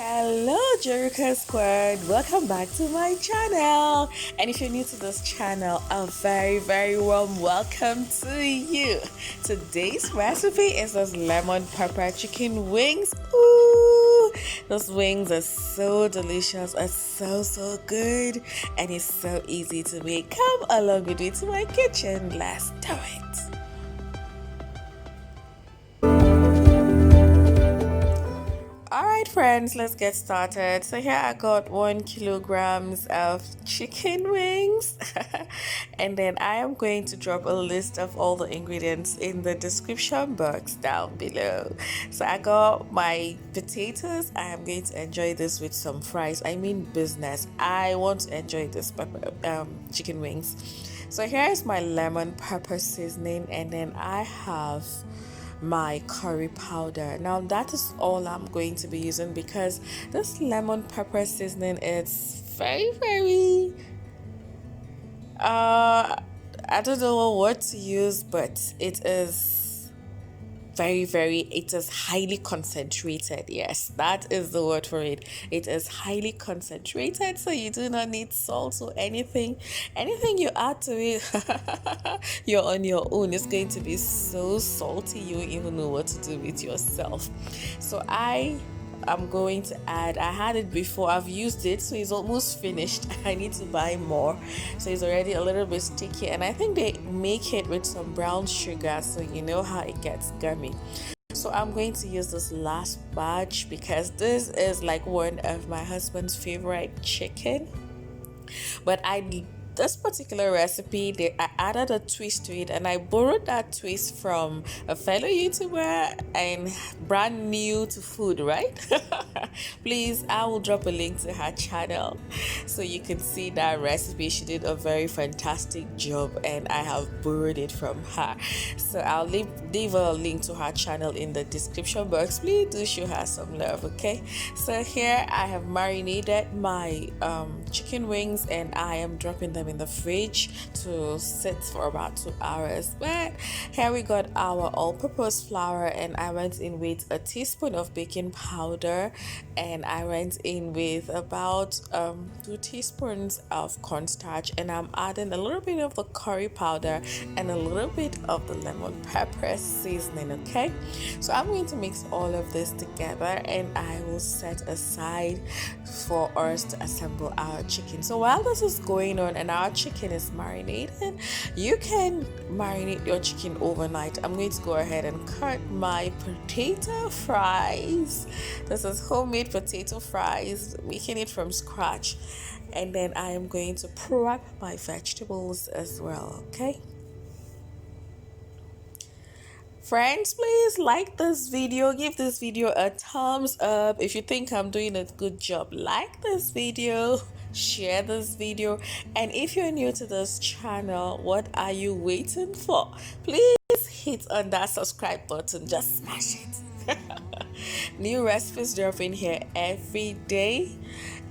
Hello, Jericho Squad. Welcome back to my channel. And if you're new to this channel, a very warm welcome to you. Today's recipe is those lemon pepper chicken wings. Ooh, those wings are so delicious, are so good, and it's so easy to make. Come along with me to my kitchen. Let's do it. Alright friends, let's get started. So here I got 1 kilograms of chicken wings and then I am going to drop a list of all the ingredients in the description box down below. So I got my potatoes. I am going to enjoy this with some fries. I mean business. I want to enjoy this chicken wings. So here is my lemon pepper seasoning, and then I have my curry powder. Now that is all I'm going to be using because this lemon pepper seasoning is very I don't know what to use, but it is it is highly concentrated. Yes, that is the word for it. It is highly concentrated, so you do not need salt or anything you add to it. You're on your own. It's going to be so salty you won't even know what to do with yourself. So I'm going to add, I had it before, I've used it, so it's almost finished. I need to buy more, so it's already a little bit sticky, and I think they make it with some brown sugar, so you know how it gets gummy. So I'm going to use this last batch because this is like one of my husband's favorite chicken, but this particular recipe, I added a twist to it, and I borrowed that twist from a fellow YouTuber and brand new to food, right? Please, I will drop a link to her channel so you can see that recipe. She did a very fantastic job, and I have borrowed it from her. So I'll leave a link to her channel in the description box. Please do show her some love, okay? So here I have marinated my chicken wings, and I am dropping them in the fridge to sit for about 2 hours. But here we got our all-purpose flour, and I went in with a teaspoon of baking powder, and I went in with about 2 teaspoons of cornstarch, and I'm adding a little bit of the curry powder and a little bit of the lemon pepper seasoning. Okay, so I'm going to mix all of this together, and I will set aside for us to assemble our chicken. So while this is going on and our chicken is marinated, you can marinate your chicken overnight. I'm going to go ahead and cut my potato fries. This is homemade potato fries, making it from scratch, and then I am going to prep my vegetables as well. Okay, friends, please like this video, give this video a thumbs up if you think I'm doing a good job. Like this video, share this video, and if you're new to this channel, what are you waiting for? Please hit on that subscribe button, just smash it. New recipes dropping here every day,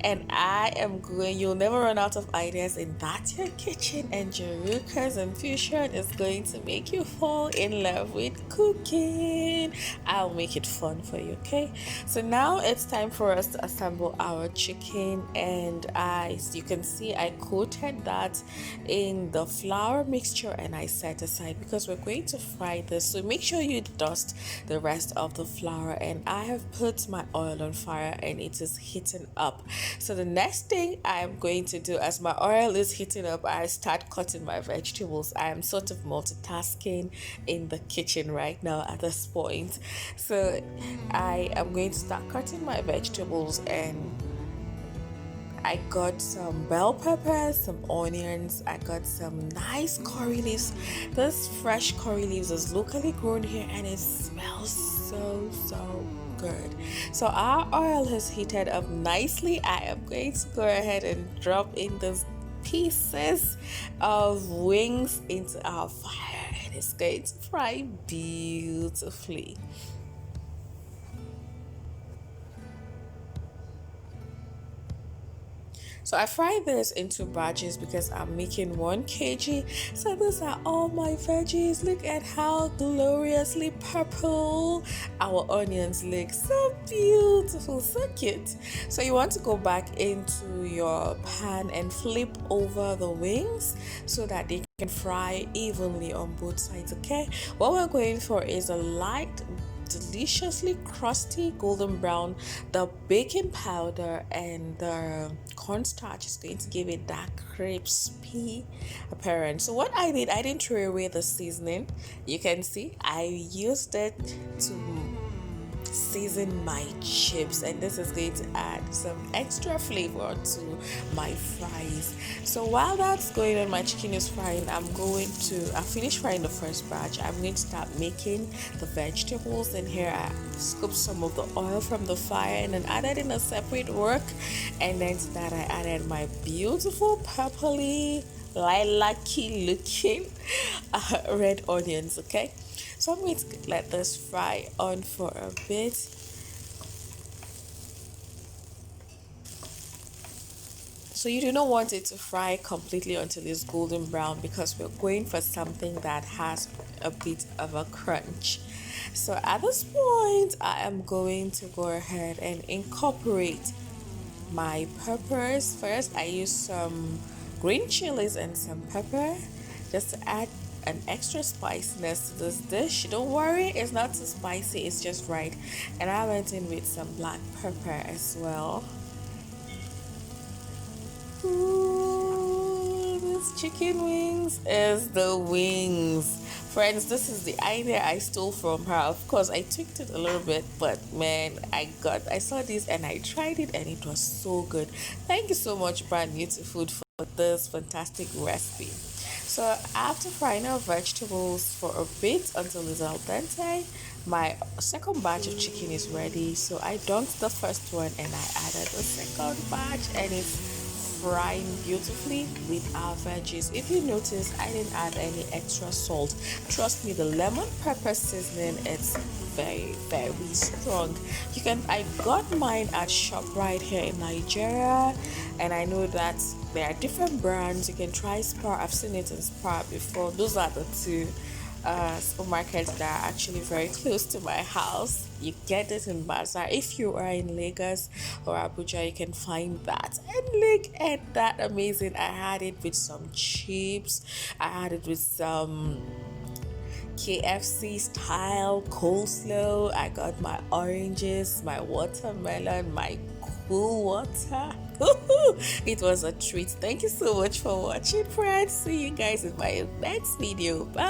and I am going, you'll never run out of ideas in that your kitchen, and Jeruka's infusion is going to make you fall in love with cooking. I'll make it fun for you. Okay, so now it's time for us to assemble our chicken, and as you can see, I coated that in the flour mixture and I set aside because we're going to fry this. So make sure you dust the rest of the flour, and I have put my oil on fire and it is heating up. So the next thing I am going to do, as my oil is heating up, I start cutting my vegetables. I am sort of multitasking in the kitchen right now at this point. So I am going to start cutting my vegetables, and I got some bell peppers, some onions, I got some nice curry leaves. This fresh curry leaves is locally grown here, and it smells so good. So our oil has heated up nicely. I am going to go ahead and drop in those pieces of wings into our fire, and it's going to fry beautifully. So I fry this into batches because I'm making 1 kg. So these are all my veggies. Look at how gloriously purple our onions look. So beautiful, so cute. So you want to go back into your pan and flip over the wings so that they can fry evenly on both sides, okay? What we're going for is a light, deliciously crusty golden brown. The baking powder and the cornstarch is going to give it that crispy appearance. So what I didn't throw away the seasoning. You can see I used it to season my chips, and this is going to add some extra flavor to my fries. So while that's going on, my chicken is frying. I finished frying the first batch. I'm going to start making the vegetables, and here I scooped some of the oil from the fire and then added in a separate wok, and then to that I added my beautiful purpley lilac-y looking red onions. Okay, so I'm going to let this fry on for a bit. So you do not want it to fry completely until it's golden brown, because we're going for something that has a bit of a crunch. So at this point, I am going to go ahead and incorporate my peppers. First, I use some green chilies and some pepper just to add an extra spiciness to this dish. Don't worry, it's not too spicy, it's just right. And I went in with some black pepper as well. Ooh, this chicken wings is the wings. Friends, this is the idea I stole from her. Of course, I tweaked it a little bit, but man, I saw this and I tried it and it was so good. Thank you so much, Brand New to Food, for this fantastic recipe. So after frying our vegetables for a bit until it's al dente, my second batch of chicken is ready. So I dunked the first one and I added the second batch, and it's frying beautifully with our veggies. If you notice, I didn't add any extra salt. Trust me, the lemon pepper seasoning, it's very, very strong. I got mine at ShopRite here in Nigeria, and I know that there are different brands. You can try Spar. I've seen it in Spar before. Those are the two supermarkets that are actually very close to my house. You get it in Bazaar. If you are in Lagos or Abuja, you can find that. And look at that, amazing. I had it with some chips. I had it with some KFC style coleslaw. I got my oranges, my watermelon, my cool water. It was a treat. Thank you so much for watching, friends. See you guys in my next video. Bye.